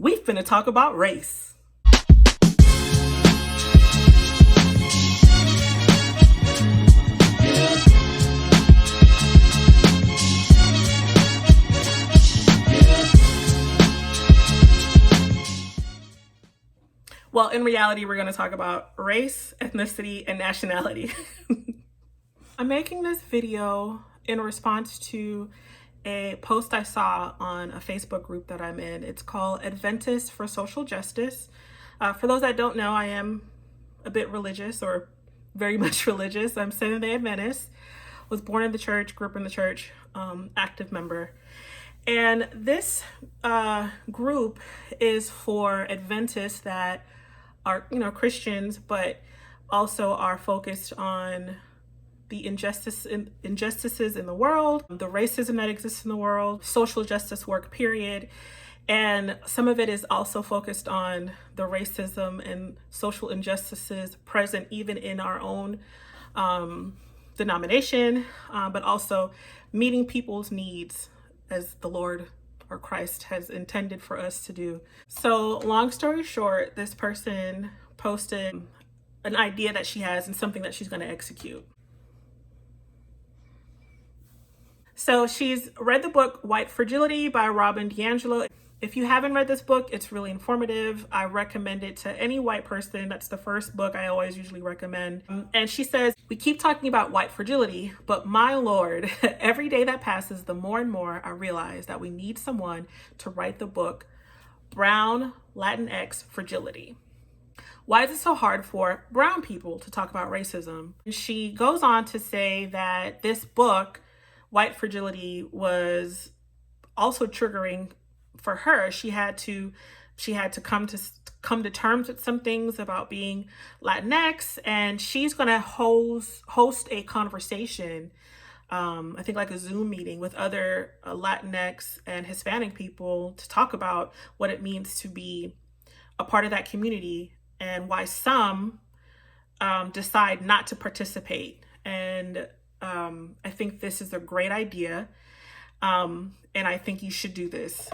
We finna talk about race. Well, in reality, we're going to talk about race, ethnicity, and nationality. I'm making this video in response to a post I saw on a Facebook group that I'm in. It's called Adventists for Social Justice. For those that don't know, I am a bit religious, or very much religious. I'm Seventh-day Adventist, was born in the church, grew up in the church, active member. And this group is for Adventists that are, Christians, but also are focused on the injustices in the world, the racism that exists in the world, social justice work, period. And some of it is also focused on the racism and social injustices present even in our own denomination, but also meeting people's needs as the Lord or Christ has intended for us to do. So long story short, this person posted an idea that she has and something that she's going to execute. So she's read the book White Fragility by Robin DiAngelo. If you haven't read this book, it's really informative. I recommend it to any white person. That's the first book I always usually recommend. And she says, we keep talking about white fragility, but my Lord, every day that passes, the more and more I realize that we need someone to write the book Brown Latinx Fragility. Why is it so hard for brown people to talk about racism? And she goes on to say that this book, White Fragility, was also triggering for her. She had to come to terms with some things about being Latinx, and she's going to host a conversation, I think like a Zoom meeting with other Latinx and Hispanic people to talk about what it means to be a part of that community and why some decide not to participate. And I think this is a great idea, and I think you should do this.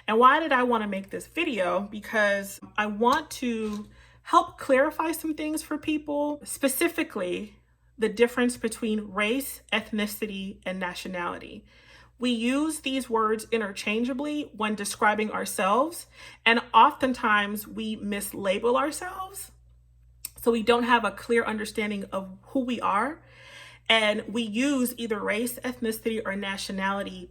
And why did I want to make this video? Because I want to help clarify some things for people, specifically the difference between race, ethnicity, and nationality. We use these words interchangeably when describing ourselves, and oftentimes we mislabel ourselves. So we don't have a clear understanding of who we are. And we use either race, ethnicity, or nationality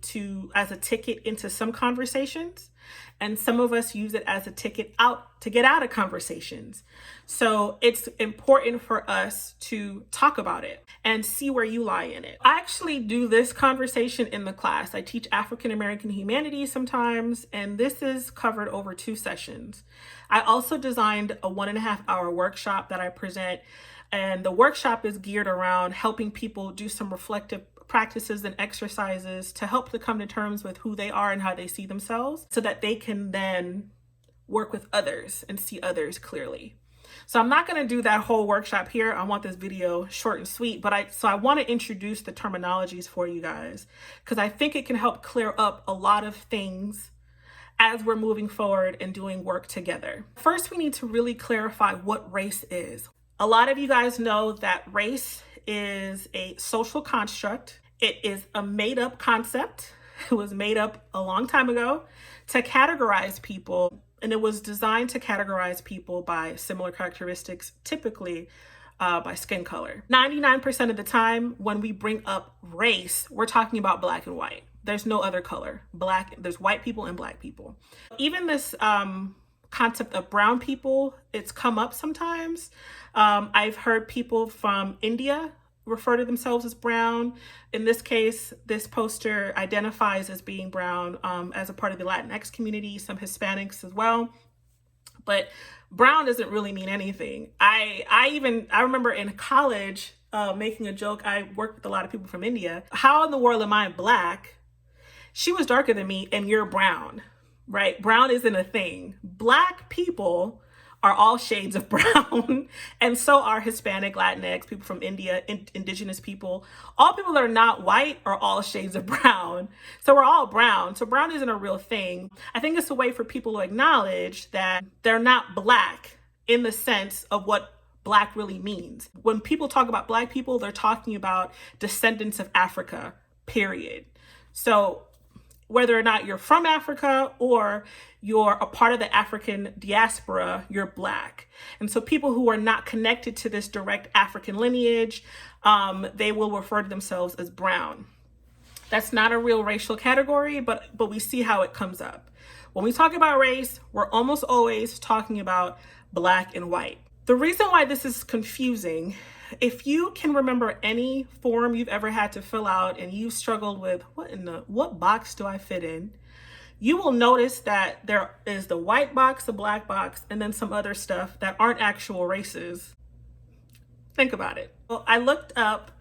as a ticket into some conversations. And some of us use it as a ticket out to get out of conversations. So it's important for us to talk about it and see where you lie in it. I actually do this conversation in the class. I teach African American humanities sometimes, and this is covered over 2 sessions. I also designed a 1.5-hour workshop that I present. And the workshop is geared around helping people do some reflective practices and exercises to help to come to terms with who they are and how they see themselves, so that they can then work with others and see others clearly. So I'm not going to do that whole workshop here. I want this video short and sweet, but I want to introduce the terminologies for you guys, because I think it can help clear up a lot of things as we're moving forward and doing work together. First, we need to really clarify what race is. A lot of you guys know that race is a social construct. It is a made-up concept. It was made up a long time ago to categorize people, and it was designed to categorize people by similar characteristics, typically by skin color. 99% of the time when we bring up race, we're talking about black and white. There's no other color. There's white people and black people. Even this concept of brown people, it's come up sometimes. I've heard people from India refer to themselves as brown. In this case, this poster identifies as being brown as a part of the Latinx community, some Hispanics as well. But brown doesn't really mean anything. I remember in college making a joke. I worked with a lot of people from India. How in the world am I black? She was darker than me and you're brown, right? Brown isn't a thing. Black people are all shades of brown, and so are Hispanic, Latinx, people from India, indigenous people. All people that are not white are all shades of brown. So we're all brown. So brown isn't a real thing. I think it's a way for people to acknowledge that they're not black in the sense of what black really means. When people talk about black people, they're talking about descendants of Africa, period. So whether or not you're from Africa or you're a part of the African diaspora, you're black. And so people who are not connected to this direct African lineage, they will refer to themselves as brown. That's not a real racial category, but we see how it comes up. When we talk about race, we're almost always talking about black and white. The reason why this is confusing, if you can remember any form you've ever had to fill out and you've struggled with what box do I fit in, you will notice that there is the white box, the black box, and then some other stuff that aren't actual races. Think about it. Well, I looked up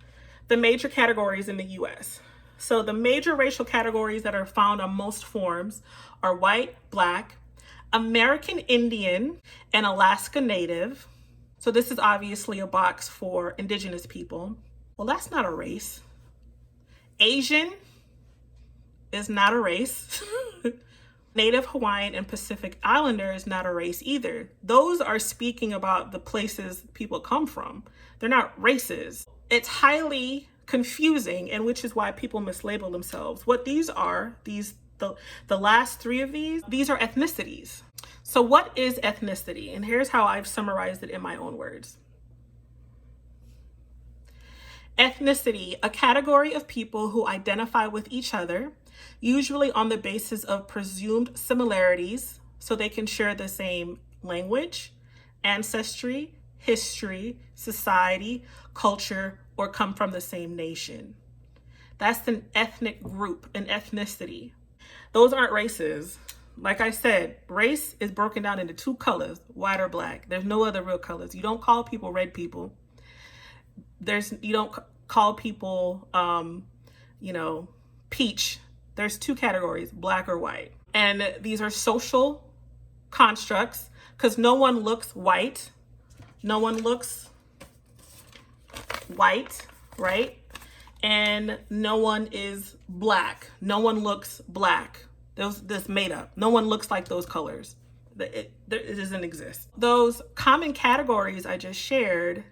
the major categories in the US. So the major racial categories that are found on most forms are white, black, American Indian, and Alaska Native. So this is obviously a box for indigenous people. Well, that's not a race. Asian is not a race. Native Hawaiian and Pacific Islander is not a race either. Those are speaking about the places people come from. They're not races. It's highly confusing, and which is why people mislabel themselves. What these are, the last three of these are ethnicities. So what is ethnicity? And here's how I've summarized it in my own words. Ethnicity, a category of people who identify with each other, usually on the basis of presumed similarities, so they can share the same language, ancestry, history, society, culture, or come from the same nation. That's an ethnic group, an ethnicity. Those aren't races. Like I said, race is broken down into two colors, white or black. There's no other real colors. You don't call people red people. You don't call people, peach. There's two categories, black or white. And these are social constructs because no one looks white. No one looks white, right? And no one is black. No one looks black. This made up. No one looks like those colors. It doesn't exist. Those common categories I just shared,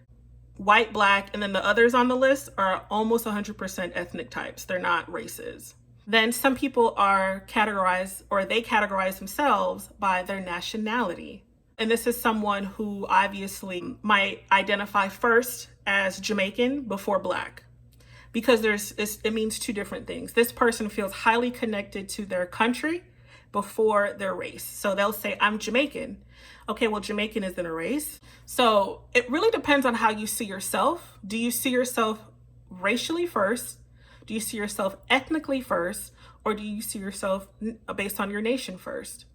white, black, and then the others on the list are almost 100% ethnic types. They're not races. Then some people are categorized, or they categorize themselves by their nationality. And this is someone who obviously might identify first as Jamaican before black, because it means two different things. This person feels highly connected to their country before their race. So they'll say, I'm Jamaican. Okay, well, Jamaican isn't a race. So it really depends on how you see yourself. Do you see yourself racially first? Do you see yourself ethnically first? Or do you see yourself based on your nation first?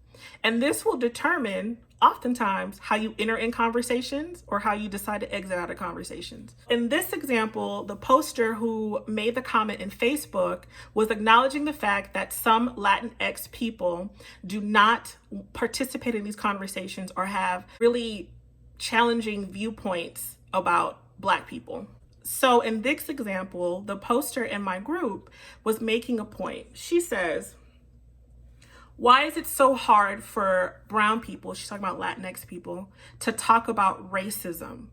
And this will determine oftentimes how you enter in conversations or how you decide to exit out of conversations. In this example, the poster who made the comment in Facebook was acknowledging the fact that some Latinx people do not participate in these conversations or have really challenging viewpoints about Black people. So in this example, the poster in my group was making a point. She says, why is it so hard for brown people, she's talking about Latinx people, to talk about racism?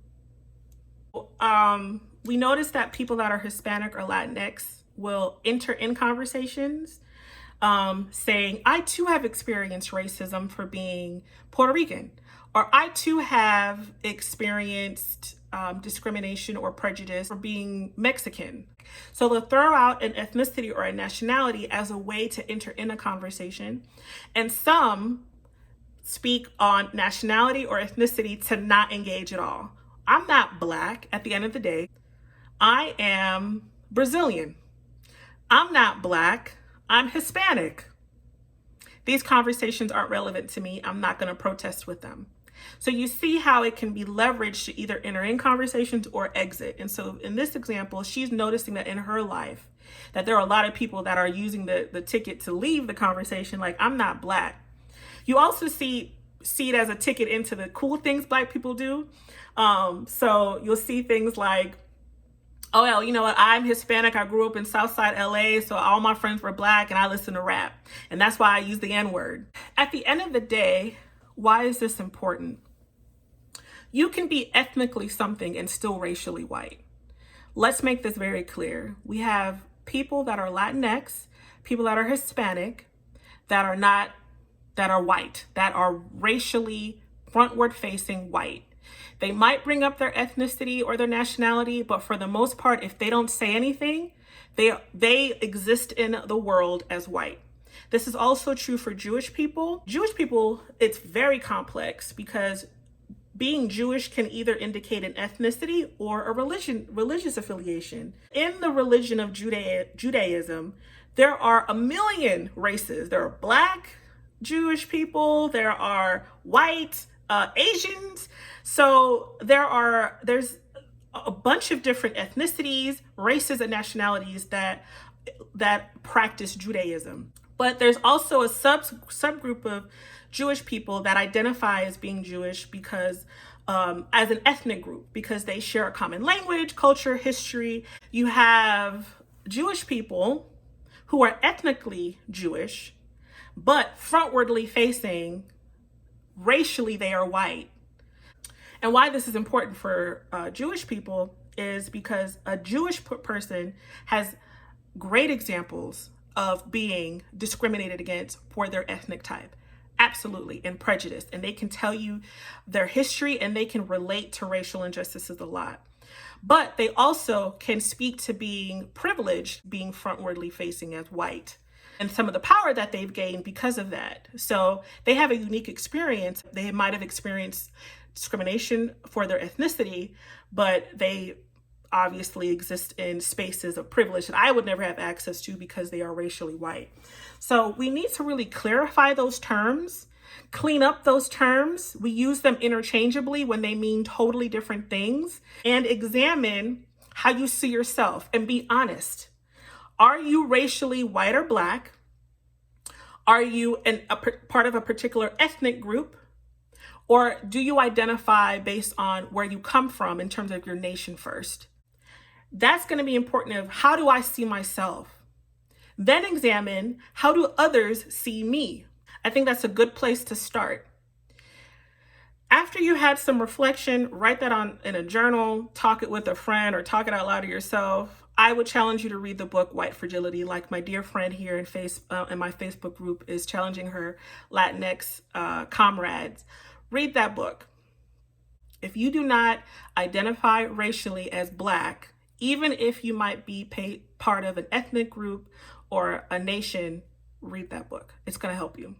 We notice that people that are Hispanic or Latinx will enter in conversations saying, I too have experienced racism for being Puerto Rican, or I too have experienced discrimination or prejudice for being Mexican. So they'll throw out an ethnicity or a nationality as a way to enter in a conversation. And some speak on nationality or ethnicity to not engage at all. I'm not Black at the end of the day. I am Brazilian. I'm not Black. I'm Hispanic. These conversations aren't relevant to me. I'm not going to protest with them. So you see how it can be leveraged to either enter in conversations or exit. And so in this example, she's noticing that in her life, that there are a lot of people that are using the ticket to leave the conversation, like, I'm not Black. You also see see it as a ticket into the cool things Black people do. So you'll see things like, oh, well, you know what? I'm Hispanic. I grew up in Southside LA, so all my friends were Black and I listen to rap. And that's why I use the N-word. At the end of the day, why is this important? You can be ethnically something and still racially white. Let's make this very clear. We have people that are Latinx, people that are Hispanic, that are white, that are racially frontward facing white. They might bring up their ethnicity or their nationality, but for the most part, if they don't say anything, they exist in the world as white. This is also true for Jewish people. Jewish people, it's very complex because being Jewish can either indicate an ethnicity or a religious affiliation. In the religion of Judaism, there are a million races. There are Black Jewish people, there are white, Asians. So there's a bunch of different ethnicities, races, and nationalities that practice Judaism. But there's also a subgroup of Jewish people that identify as being Jewish because as an ethnic group, because they share a common language, culture, history. You have Jewish people who are ethnically Jewish, but frontwardly facing, racially they are white. And why this is important for Jewish people is because a Jewish person has great examples of being discriminated against for their ethnic type. Absolutely, and prejudiced. And they can tell you their history and they can relate to racial injustices a lot. But they also can speak to being privileged, being frontwardly facing as white, and some of the power that they've gained because of that. So they have a unique experience. They might have experienced discrimination for their ethnicity, but they obviously exist in spaces of privilege that I would never have access to because they are racially white. So we need to really clarify those terms, clean up those terms. We use them interchangeably when they mean totally different things, and examine how you see yourself and be honest. Are you racially white or Black? Are you part of a particular ethnic group? Or do you identify based on where you come from in terms of your nation first? That's going to be important of how do I see myself? Then examine how do others see me? I think that's a good place to start. After you had some reflection, write that on in a journal, talk it with a friend, or talk it out loud to yourself. I would challenge you to read the book White Fragility, like my dear friend here in my Facebook group is challenging her Latinx comrades. Read that book. If you do not identify racially as Black, even if you might be part of an ethnic group or a nation, read that book. It's going to help you.